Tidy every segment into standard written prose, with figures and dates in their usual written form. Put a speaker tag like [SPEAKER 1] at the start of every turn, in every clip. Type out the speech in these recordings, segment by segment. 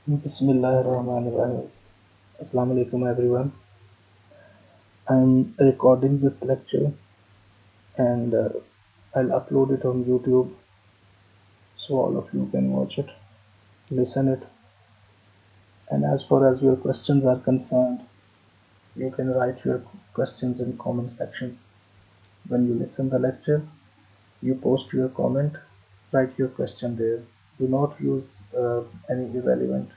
[SPEAKER 1] Bismillahirrahmanirrahim. Assalamu alaikum everyone. I'm recording this lecture and I'll upload it on YouTube so all of you can watch it, listen it. And as far as your questions are concerned, you can write your questions in comment section. When you listen the lecture, you post your comment, write your question there. Do not use any irrelevant.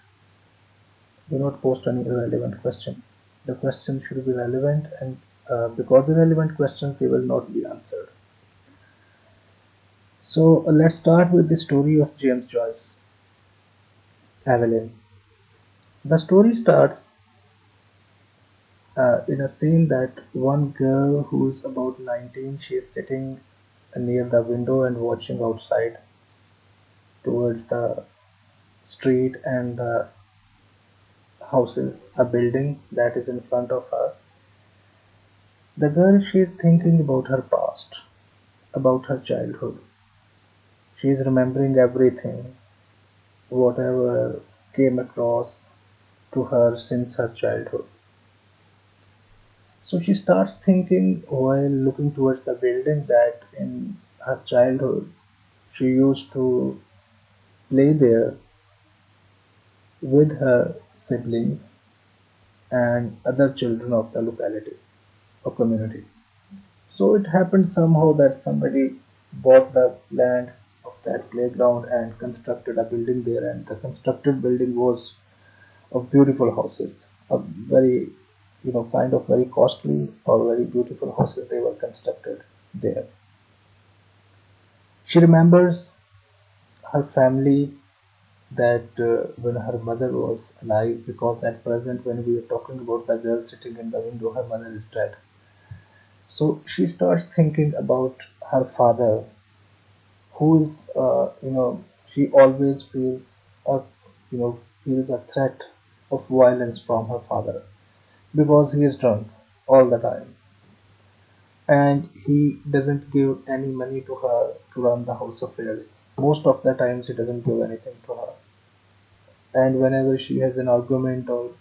[SPEAKER 1] Do not post any irrelevant question. The question should be relevant and because irrelevant questions they will not be answered. So let's start with the story of James Joyce, Evelyn. The story starts in a scene that one girl who's about 19, she's sitting near the window and watching outside towards the street and the houses, a building that is in front of her. The girl, she's thinking about her past, about her childhood. She's remembering everything, whatever came across to her since her childhood. So she starts thinking while looking towards the building that in her childhood she used to play there with her siblings and other children of the locality or community. So it happened somehow that somebody bought the land of that playground and constructed a building there, and the constructed building was of beautiful houses, a very, kind of very costly or very beautiful houses they were constructed there. She remembers her family that when her mother was alive, because at present when we are talking about the girl sitting in the window, her mother is dead. So she starts thinking about her father, who is, she always feels a threat of violence from her father because he is drunk all the time and he doesn't give any money to her to run the house affairs. Most of the times he doesn't give anything to her. And whenever she has an argument or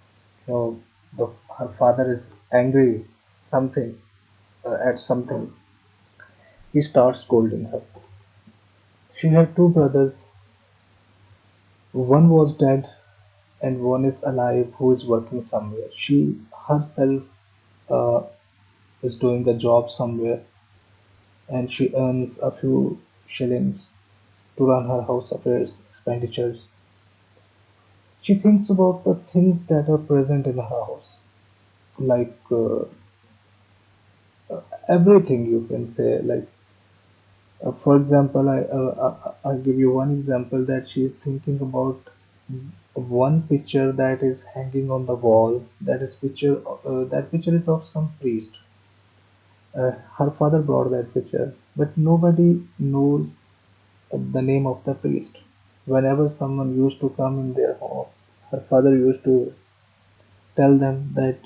[SPEAKER 1] her father is angry something at something, he starts scolding her. She had two brothers. One was dead and one is alive who is working somewhere. She herself uh, is doing a job somewhere and she earns a few shillings to run her house affairs expenditures. She thinks about the things that are present in her house, like everything you can say. Like, for example, I'll give you one example that she is thinking about one picture that is hanging on the wall. That picture is of some priest. Her father brought that picture, but nobody knows the name of the priest. Whenever someone used to come in their home, her father used to tell them that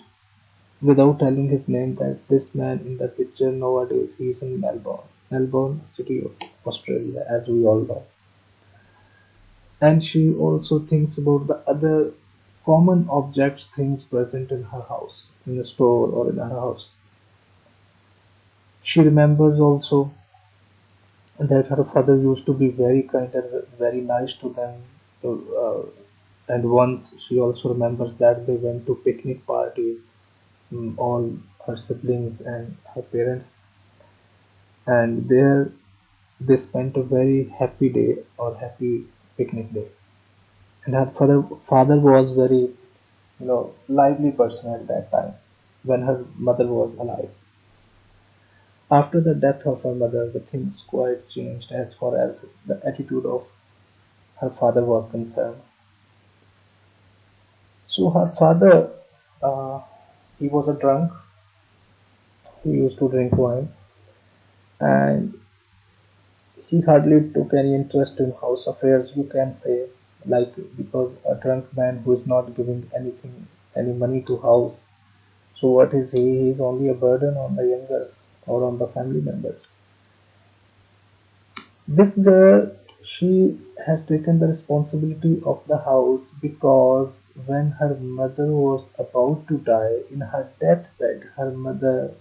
[SPEAKER 1] without telling his name that this man in the picture nowadays he is in Melbourne. Melbourne, city of Australia, as we all know. And she also thinks about the other common objects, things present in her house, in a store or in her house. She remembers also that her father used to be very kind and very nice to them. Uh, and once she also remembers that they went to picnic party, all her siblings and her parents, and there they spent a very happy day or happy picnic day. And her father was very lively person at that time when her mother was alive. After the death of her mother, the things quite changed as far as the attitude of her father was concerned. So her father, uh, he was a drunk. He used to drink wine, and he hardly took any interest in house affairs. You can say, like, because a drunk man who is not giving anything, any money to house. So what is he? He is only a burden on the youngers or on the family members. This girl, She has taken the responsibility of the house because when her mother was about to die in her deathbed, her mother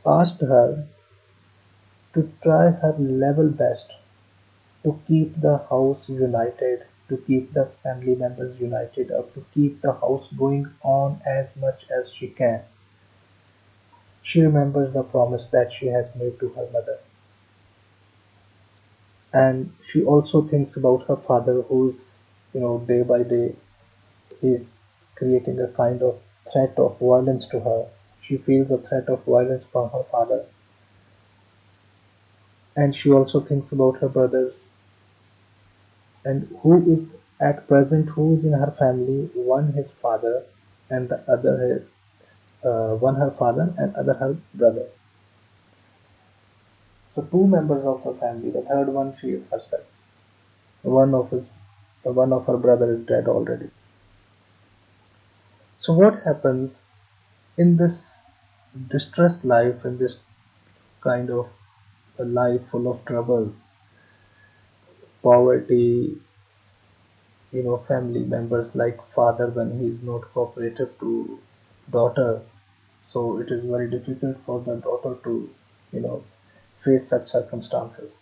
[SPEAKER 1] asked her to try her level best to keep the house united, to keep the family members united, or to keep the house going on as much as she can. She remembers the promise that she has made to her mother. And she also thinks about her father, who's, day by day, is creating a kind of threat of violence to her. She feels a threat of violence from her father. And she also thinks about her brothers and who is at present, who is in her family, one his father and the other one her father and other her brother. So two members of her family. The third one, she is herself. One of his, one of her brother is dead already. So what happens in this distressed life, in this kind of a life full of troubles, poverty, family members like father when he is not cooperative to daughter, so it is very difficult for the daughter to, you know, face such circumstances.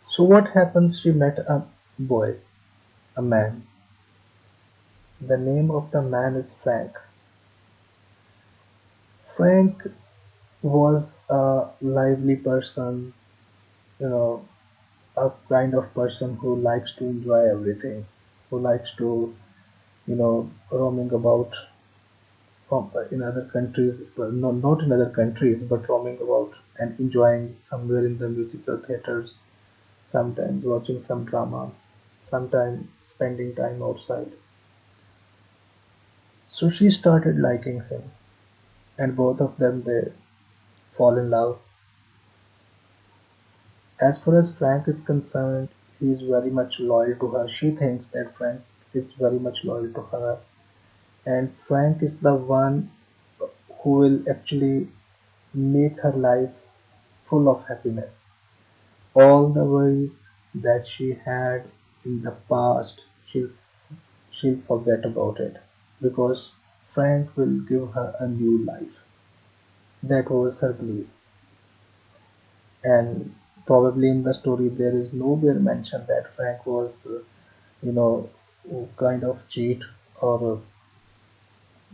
[SPEAKER 1] So what happens? She met a boy, a man. The name of the man is Frank. Frank was a lively person, you know, a kind of person who likes to enjoy everything, who likes to, roaming about from in other countries, well, not in other countries, but roaming about and enjoying somewhere in the musical theaters, sometimes watching some dramas, sometimes spending time outside. So she started liking him, and both of them they fall in love. As far as Frank is concerned, he is very much loyal to her. She thinks that Frank is very much loyal to her, and Frank is the one who will actually make her life full of happiness. All the worries that she had in the past, she'll forget about it because Frank will give her a new life. That was her belief. And probably in the story there is nowhere mentioned that Frank was, you know, kind of cheat or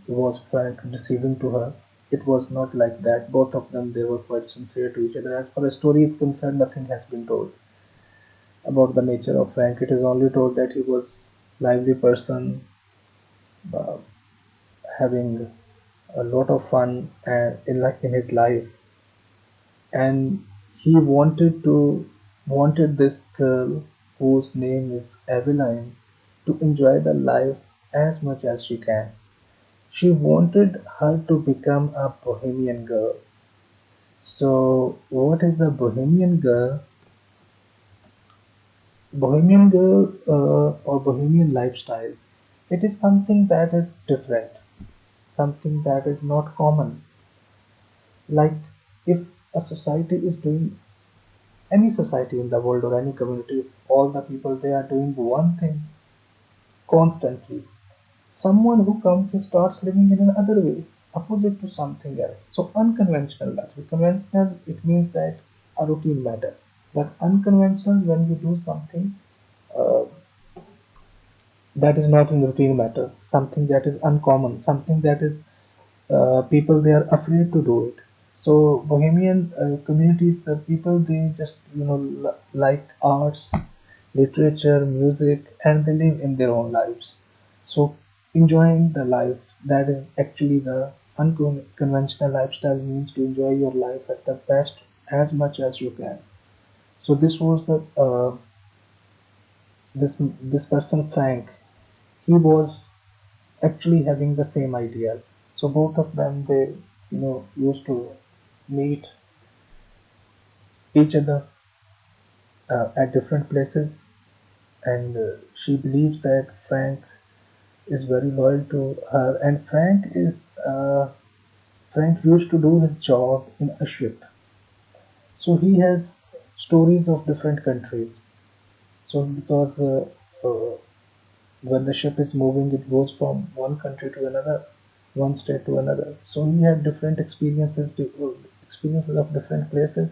[SPEAKER 1] was Frank deceiving to her. It was not like that. Both of them they were quite sincere to each other. As far as story is concerned, nothing has been told about the nature of Frank. It is only told that he was lively person, uh, having a lot of fun in his life, and he wanted this girl whose name is Eveline to enjoy the life as much as she can. She wanted her to become a bohemian girl. So, what is a bohemian girl? Bohemian girl or bohemian lifestyle, it is something that is different, something that is not common. Like if a society is doing, any society in the world or any community, if all the people they are doing one thing constantly, someone who comes and starts living in another way, opposite to something else. So unconventional life. Conventional, it means that a routine matter. But unconventional, when you do something uh, that is not in routine matter, something that is uncommon, something that is people they are afraid to do it. So Bohemian communities, the people they just like arts, literature, music, and they live in their own lives. So enjoying the life, that is actually the unconventional lifestyle, means to enjoy your life at the best as much as you can. So this was the this person Frank. He was actually having the same ideas. So both of them they used to meet each other at different places, and she believes that Frank is very loyal to her, and Frank used to do his job in a ship. So he has stories of different countries. So because uh, when the ship is moving, it goes from one country to another, one state to another. So he had different experiences, experiences of different places,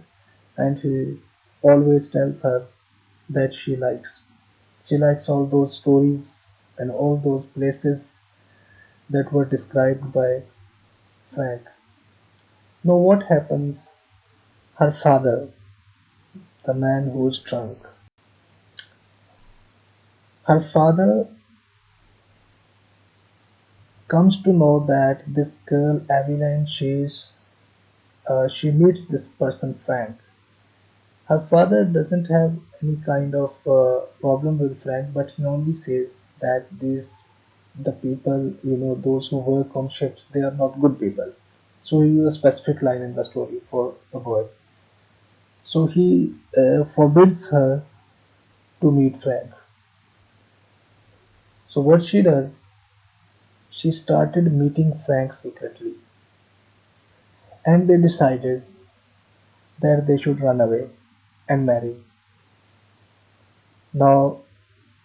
[SPEAKER 1] and he always tells her that she likes. She likes all those stories and all those places that were described by Frank. Now, what happens? Her father, the man who's drunk, her father comes to know that this girl, Eveline, she meets this person, Frank. Her father doesn't have any kind of problem with Frank, but he only says that the people, those who work on ships, they are not good people. So he used a specific line in the story for the boy. So he forbids her to meet Frank. So what she does, she started meeting Frank secretly, and they decided that they should run away and marry. Now,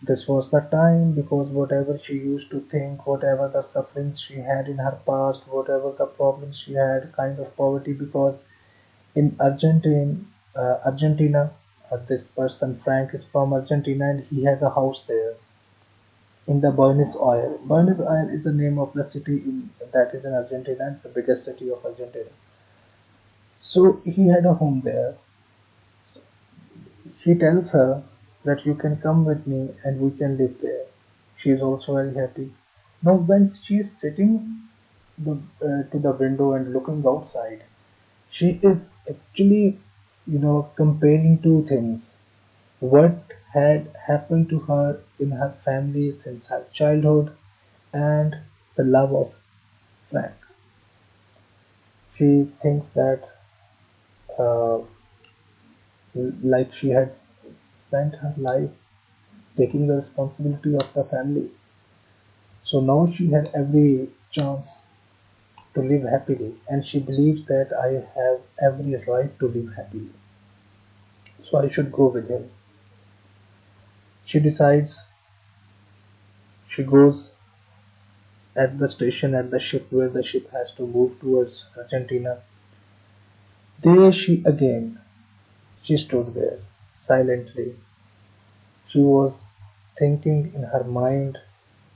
[SPEAKER 1] this was the time because whatever she used to think, whatever the sufferings she had in her past, whatever the problems she had, kind of poverty, because in Argentina, this person Frank is from Argentina and he has a house there in the Buenos Aires. Buenos Aires is the name of the city that is in Argentina. It's the biggest city of Argentina. So he had a home there. He tells her that you can come with me and we can live there. She is also very happy. Now, when she is sitting to the window and looking outside, she is actually, comparing two things. What had happened to her in her family since her childhood and the love of Frank. She thinks that uh, like she had spent her life taking the responsibility of the family. So now she had every chance to live happily, and she believes that I have every right to live happily. So I should go with him. She decides, she goes at the station at the ship where the ship has to move towards Argentina. There she stood there silently. She was thinking in her mind,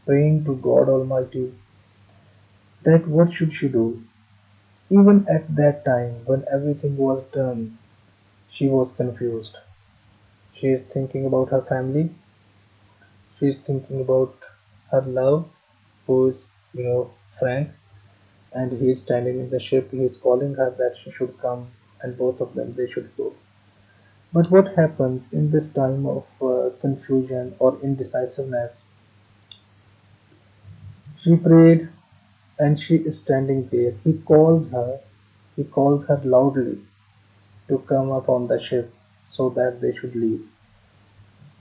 [SPEAKER 1] praying to God Almighty that what should she do? Even at that time, when everything was done, she was confused. She is thinking about her family. She is thinking about her love, who is, Frank, and he is standing in the ship. He is calling her that she should come, and both of them they should go. But what happens in this time of confusion or indecisiveness? She prayed, and she is standing there. He calls her. He calls her loudly to come up on the ship so that they should leave.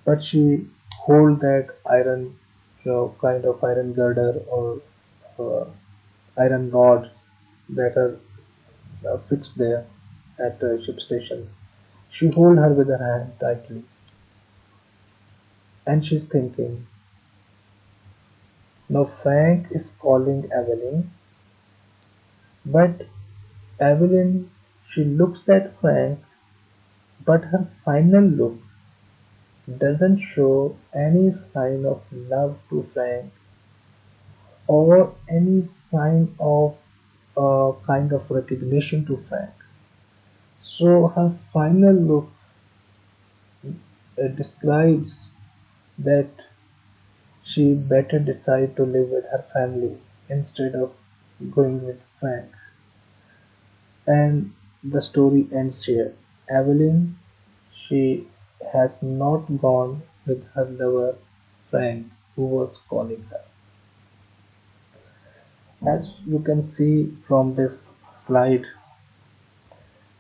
[SPEAKER 1] But she hold that iron, kind of iron girder or uh, iron rods that are fixed there at ship stations. She hold her with her hand tightly, and she's thinking. Now Frank is calling Evelyn, but Evelyn, she looks at Frank, but her final look doesn't show any sign of love to Frank or any sign of kind of recognition to Frank. So her final look describes that she better decide to live with her family instead of going with Frank. And the story ends here. Evelyn, she has not gone with her lover Frank who was calling her. As you can see from this slide,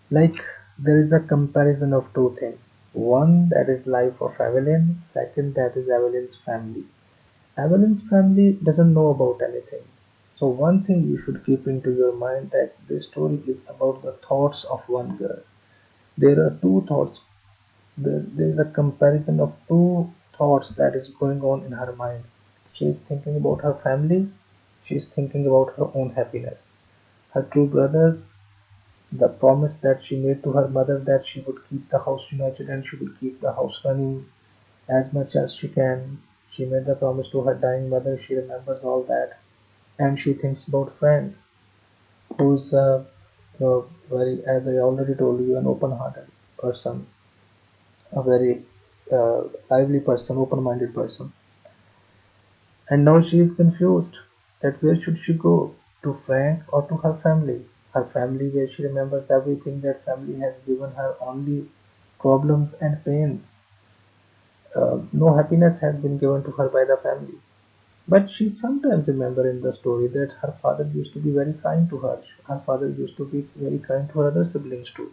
[SPEAKER 1] like there is a comparison of two things. One that is life of Evelyn, second that is Evelyn's family. Evelyn's family doesn't know about anything. So one thing you should keep into your mind that this story is about the thoughts of one girl. There are two thoughts. There is a comparison of two thoughts that is going on in her mind. She is thinking about her family. She is thinking about her own happiness. Her two brothers, the promise that she made to her mother that she would keep the house united and she would keep the house running as much as she can. She made the promise to her dying mother. She remembers all that, and she thinks about Frank, who's very, as I already told you, an open-hearted person, a very lively person, open-minded person. And now she is confused that where should she go, to Frank or to her family? Her family, where she remembers everything that family has given her, only problems and pains. No happiness has been given to her by the family. But she sometimes remember in the story that her father used to be very kind to her. Her father used to be very kind to her other siblings too.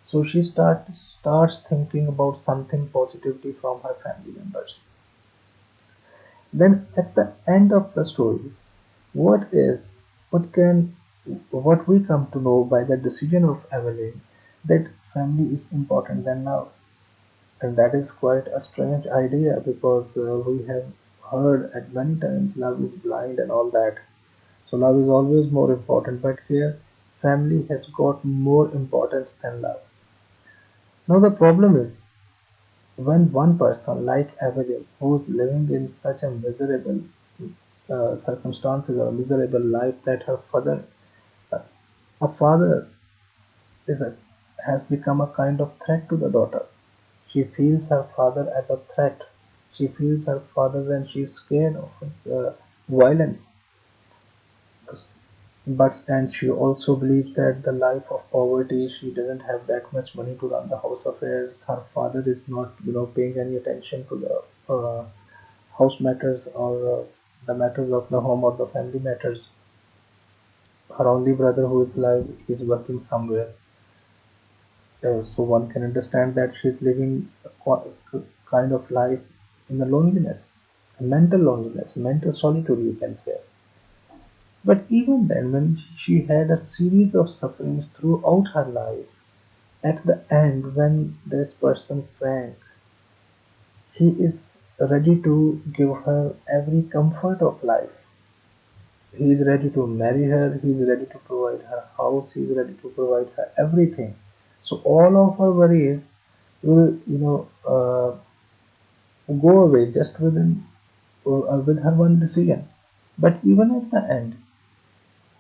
[SPEAKER 1] So she starts thinking about something positively from her family members. Then at the end of the story, what is what can what we come to know by the decision of Evelyn that family is important than love. And that is quite a strange idea because we have heard at many times love is blind and all that. So love is always more important, but here family has got more importance than love. Now the problem is when one person like Evelyn, who is living in such a miserable circumstances or miserable life that uh, a father is a, has become a kind of threat to the daughter. She feels her father as a threat. She feels her father and she is scared of his violence. But and she also believes that the life of poverty, she doesn't have that much money to run the house affairs. Her father is not, paying any attention to the house matters or the matters of the home or the family matters. Her only brother who is alive is working somewhere. So one can understand that she's living a kind of life in the loneliness, mental solitude, you can say. But even then, when she had a series of sufferings throughout her life, at the end, when this person, Frank, he is ready to give her every comfort of life. He is ready to marry her, he is ready to provide her house, he is ready to provide her everything. So all of her worries will, go away just with her one decision. But even at the end,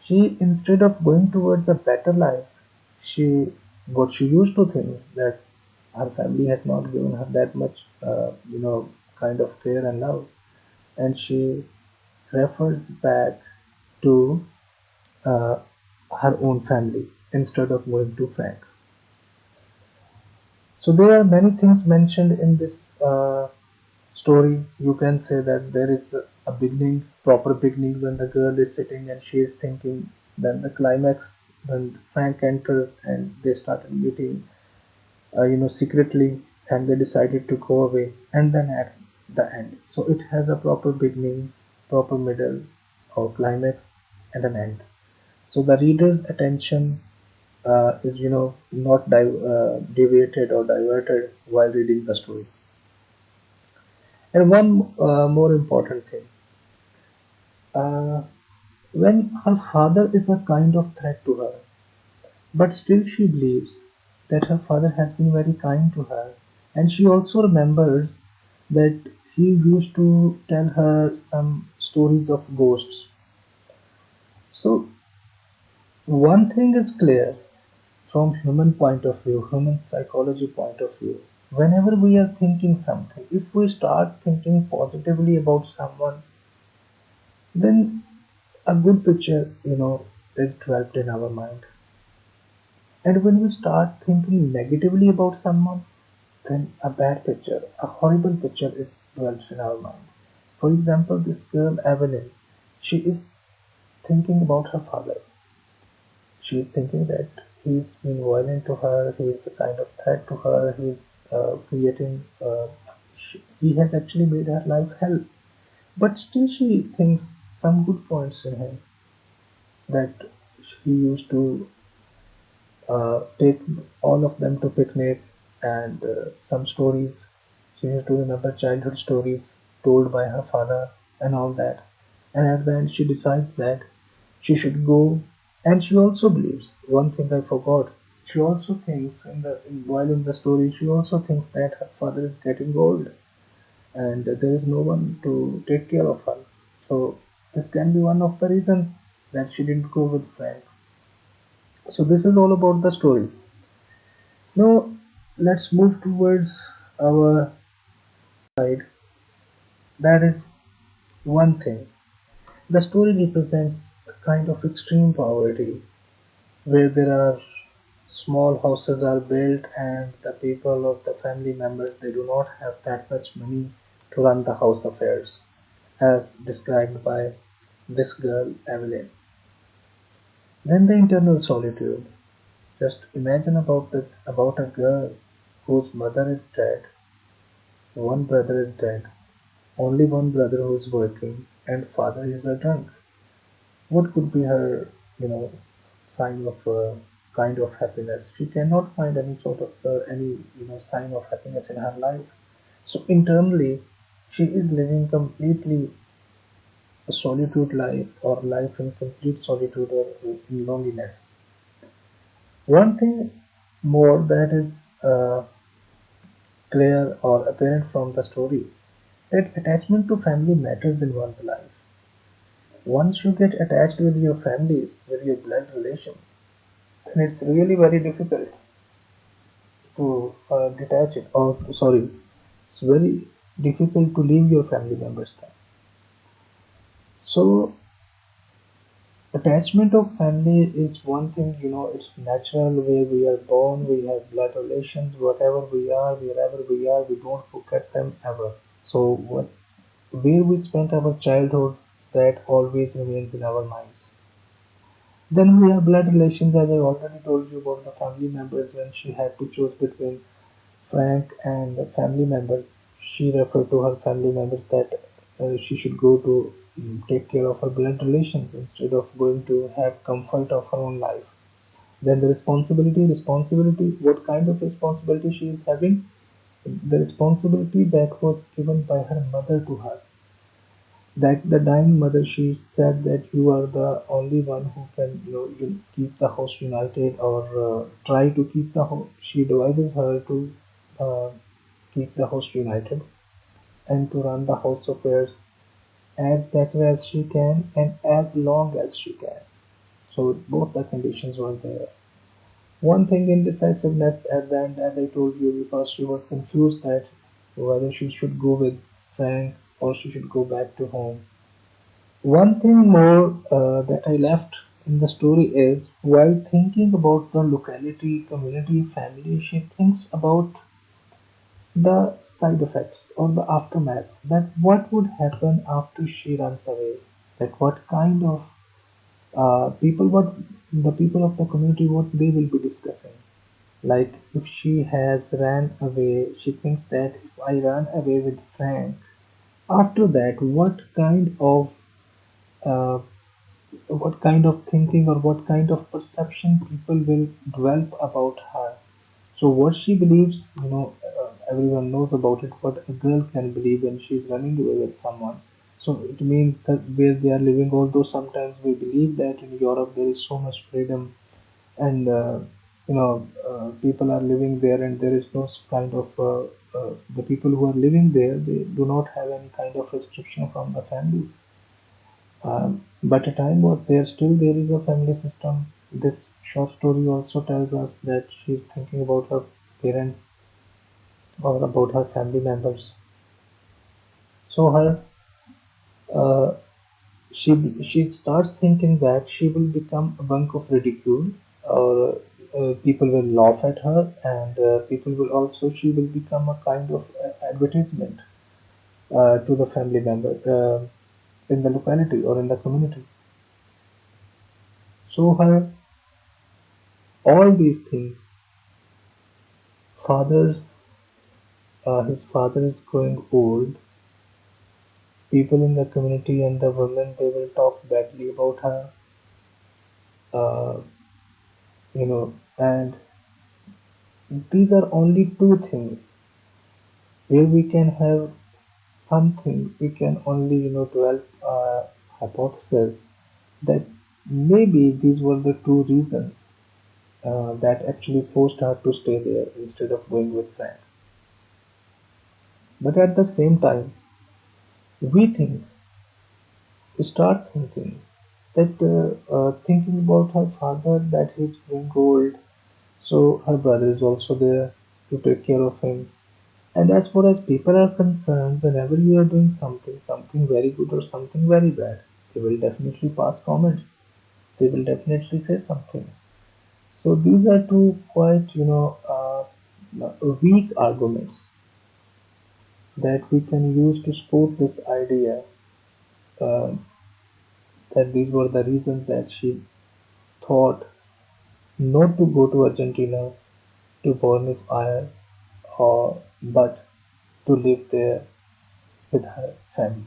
[SPEAKER 1] she, instead of going towards a better life, she what she used to think that her family has not given her that much, kind of care and love, and she refers back to uh, her own family instead of going to Frank. So there are many things mentioned in this story. You can say that there is a beginning, proper beginning, when the girl is sitting and she is thinking. Then the climax when Frank enters and they started meeting, secretly, and they decided to go away. And then at the end, so it has a proper beginning, proper middle, or climax, and an end. So the reader's attention is, not deviated or diverted while reading the story. And one more important thing, uh, when her father is a kind of threat to her, but still she believes that her father has been very kind to her, and she also remembers that he used to tell her some stories of ghosts. So one thing is clear from human point of view, human psychology point of view. Whenever we are thinking something, if we start thinking positively about someone, then a good picture, is developed in our mind. And when we start thinking negatively about someone, then a bad picture, a horrible picture, it develops in our mind. For example, this girl Evelyn, she is thinking about her father. She is thinking that he's been violent to her, he is the kind of threat to her, he's creating, he has actually made her life hell. But still, she thinks some good points in him, that he used to take all of them to picnic and some stories. She used to remember childhood stories told by her father and all that. And at the end, she decides that she should go. And she also believes one thing I forgot. She also thinks while in the story, she also thinks that her father is getting old and there is no one to take care of her. So this can be one of the reasons that she didn't go with Frank. So this is all about the story. Now let's move towards our side. That is one thing. The story represents a kind of extreme poverty where there are small houses are built and the people of the family members they do not have that much money to run the house affairs as described by this girl Evelyn. Then the internal solitude. Just imagine about a girl whose mother is dead, one brother is dead, only one brother who is working, and father is a drunk. What could be her, you know, sign of kind of happiness? She cannot find any sort of any sign of happiness in her life. So internally, she is living completely a solitude life or life in complete solitude or in loneliness. One thing more that is clear or apparent from the story that attachment to family matters in one's life. Once you get attached with your families, with your blood relation, then it's really very difficult to detach it. Or sorry, it's very difficult to leave your family members then. So attachment of family is one thing, it's natural where we are born, we have blood relations, whatever we are, wherever we are, we don't forget them ever. So where we spent our childhood, that always remains in our minds. Then we have blood relations, as I already told you about the family members when she had to choose between Frank and the family members. She referred to her family members that she should go to take care of her blood relations instead of going to have comfort of her own life. Then the responsibility, what kind of responsibility she is having? The responsibility that was given by her mother to her. That the dying mother, she said that you are the only one who can, you keep the house united or try to keep the house. She advises her to uh, keep the house united and to run the house affairs as better as she can and as long as she can. So both the conditions were there. One thing indecisiveness at the end, as I told you, because she was confused that whether she should go with Frank or she should go back to home. One thing more that I left in the story is while thinking about the locality, community, family, she thinks about the side effects or the aftermaths that what would happen after she runs away, that what kind of people, what the people of the community, what they will be discussing. Like if she has ran away, she thinks that if I run away with Frank, after that, uh, what kind of thinking or what kind of perception people will develop about her. So what she believes, everyone knows about it, what a girl can believe when she's running away with someone. So it means that where they are living, although sometimes we believe that in Europe there is so much freedom and people are living there and there is no kind of the people who are living there, they do not have any kind of restriction from the families. But a time was there, still there is a family system. This short story also tells us that she's thinking about her parents or about her family members. So uh, she starts thinking that she will become a bunk of ridicule, or people will laugh at her, and people will also she will become a kind of advertisement to the family member in the locality or in the community. So her all these things, fathers his father is growing old. People in the community and the women they will talk badly about her. Uh, And these are only two things where we can have something, we can only, develop a hypothesis that maybe these were the two reasons that actually forced her to stay there instead of going with Frank. But at the same time, we think, we start thinking that thinking about her father, that he's growing old, so her brother is also there to take care of him. And as far as people are concerned, whenever you are doing something, something very good or something very bad, they will definitely pass comments. They will definitely say something. So these are two quite, weak arguments that we can use to support this idea uh, that these were the reasons that she thought not to go to Argentina to burn his fire, or but to live there with her family.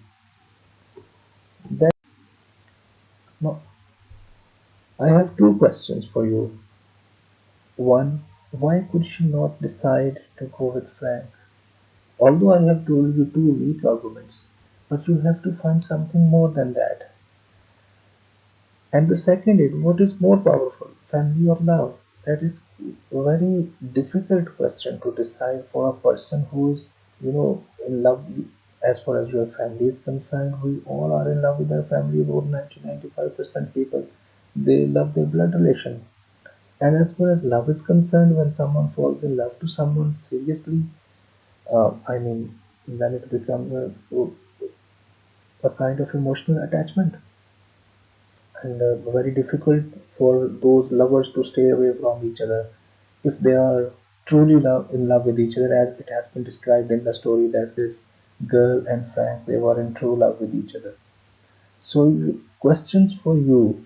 [SPEAKER 1] That Now, I have two questions for you. One, why could she not decide to go with Frank? Although I have told you two weak arguments, but you have to find something more than that. And the second is, what is more powerful, family or love? That is a very difficult question to decide for a person who is, in love. As far as your family is concerned, we all are in love with our family. About 90-95% people, they love their blood relations. And as far as love is concerned, when someone falls in love to someone seriously, then it becomes a kind of emotional attachment, and very difficult for those lovers to stay away from each other if they are truly in love with each other, as it has been described in the story that this girl and Frank, they were in true love with each other. So, questions for you: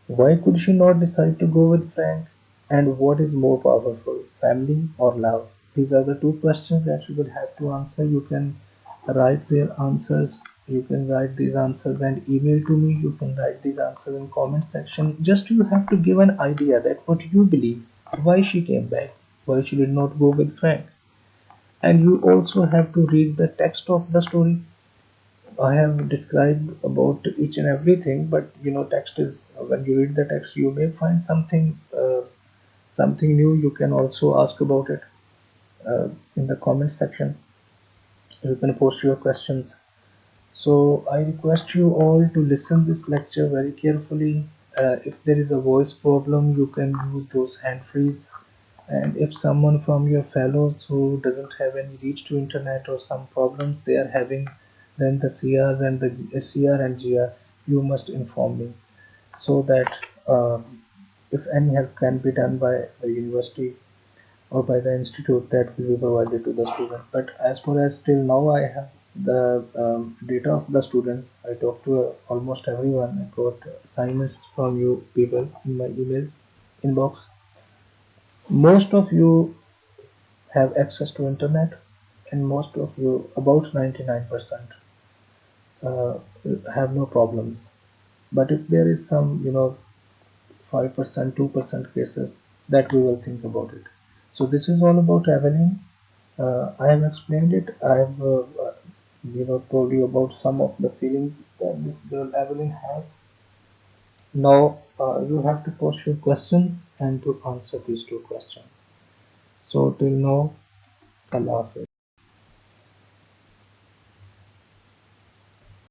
[SPEAKER 1] why could she not decide to go with Frank? And what is more powerful, family or love? These are the two questions that you will have to answer. You can write their answers. You can write these answers and email to me. You can write these answers in comment section. Just you have to give an idea that what you believe, why she came back, why she did not go with Frank. And you also have to read the text of the story. I have described about each and everything, but text is, when you read the text, you may find something new. You can also ask about it in the comment section. You can post your questions. So I request you all to listen this lecture very carefully. If there is a voice problem, you can use those hand frees. And if someone from your fellows who doesn't have any reach to internet or some problems they are having, then the CRs and the CR and GR, you must inform me so that if any help can be done by the university or by the institute, that will be provided to the student. But as far as till now I have the data of the students, I talked to almost everyone. I got assignments from you people in my emails inbox. Most of you have access to internet, and most of you, about 99%, uh, have no problems. But if there is some 5%, 2% cases, that we will think about it. So this is all about Evelyn. I have explained it. I have told you about some of the feelings that this girl Evelyn has. Now you have to post your questions and to answer these two questions. So till now, Allah Hafiz.